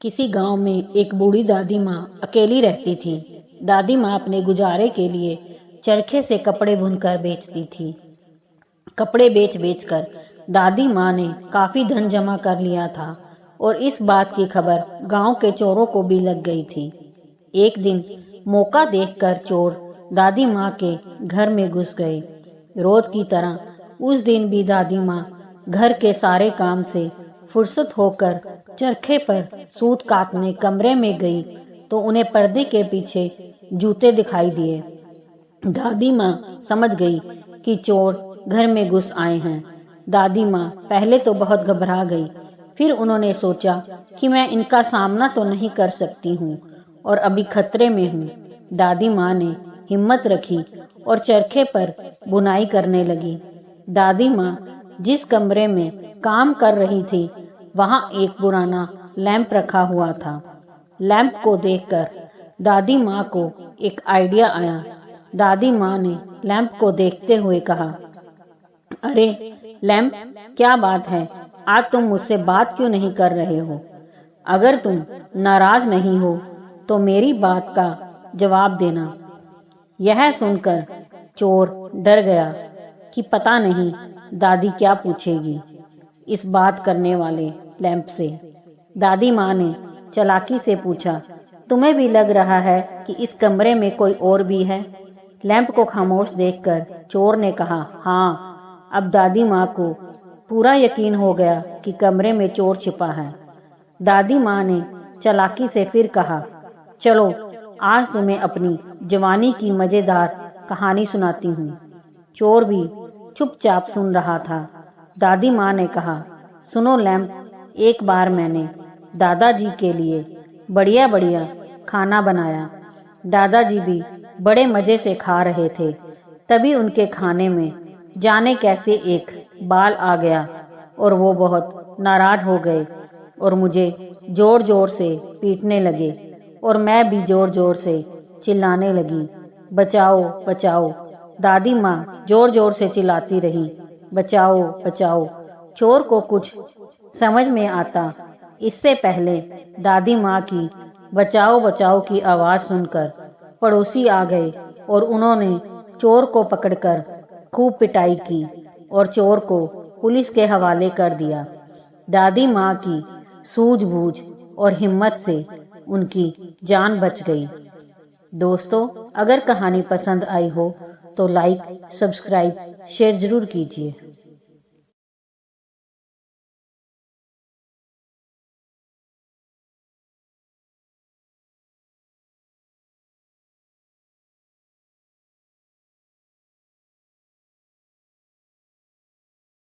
किसी गांव में एक बूढ़ी दादी माँ अकेली रहती थी। दादी माँ अपने गुजारे के लिए चरखे से कपड़े बुनकर बेचती थी। कपड़े बेच बेच कर दादी माँ ने काफी धन जमा कर लिया था और इस बात की खबर गांव के चोरों को भी लग गई थी। एक दिन मौका देखकर चोर दादी माँ के घर में घुस गए। रोज की तरह उस दिन भी दादी माँ घर के सारे काम से फुर्सत होकर चरखे पर सूत काटने कमरे में गई तो उन्हें पर्दे के पीछे जूते दिखाई दिए। दादी माँ समझ गई कि चोर घर में घुस आए हैं। दादी माँ पहले तो बहुत घबरा गई, फिर उन्होंने सोचा कि मैं इनका सामना तो नहीं कर सकती हूँ और अभी खतरे में हूँ। दादी माँ ने हिम्मत रखी और चरखे पर बुनाई करने लगी। दादी माँ जिस कमरे में काम कर रही थी वहां एक पुराना लैंप रखा हुआ था। लैंप को देखकर दादी माँ को एक आइडिया आया। दादी माँ ने लैंप को देखते हुए कहा, अरे लैंप, क्या बात है, आज तुम मुझसे बात क्यों नहीं कर रहे हो? अगर तुम नाराज नहीं हो तो मेरी बात का जवाब देना। यह सुनकर चोर डर गया कि पता नहीं दादी क्या पूछेगी इस बात करने वाले लैंप से। दादी माँ ने चालाकी से पूछा, तुम्हें भी लग रहा है कि इस कमरे में कोई और भी है? लैंप को खामोश देखकर चोर ने कहा, हाँ। अब दादी माँ को पूरा यकीन हो गया कि कमरे में चोर छिपा है। दादी माँ ने चालाकी से फिर कहा, चलो आज तुम्हें अपनी जवानी की मजेदार कहानी सुनाती हूँ। चोर भी चुपचाप सुन रहा था। दादी माँ ने कहा, सुनो लैंप, एक बार मैंने दादाजी के लिए बढ़िया बढ़िया खाना बनाया। दादाजी भी बड़े मजे से खा रहे थे। तभी उनके खाने में जाने कैसे एक बाल आ गया और वो बहुत नाराज हो गए और मुझे जोर जोर से पीटने लगे और मैं भी जोर जोर से चिल्लाने लगी, बचाओ बचाओ। दादी माँ जोर जोर से चिल्लाती रही, बचाओ बचाओ। चोर को कुछ समझ में आता इससे पहले दादी माँ की बचाओ बचाओ की आवाज सुनकर पड़ोसी आ गए और उन्होंने चोर को पकड़कर खूब पिटाई की और चोर को पुलिस के हवाले कर दिया। दादी माँ की सूझबूझ और हिम्मत से उनकी जान बच गई। दोस्तों, अगर कहानी पसंद आई हो तो लाइक, सब्सक्राइब, शेयर जरूर कीजिए।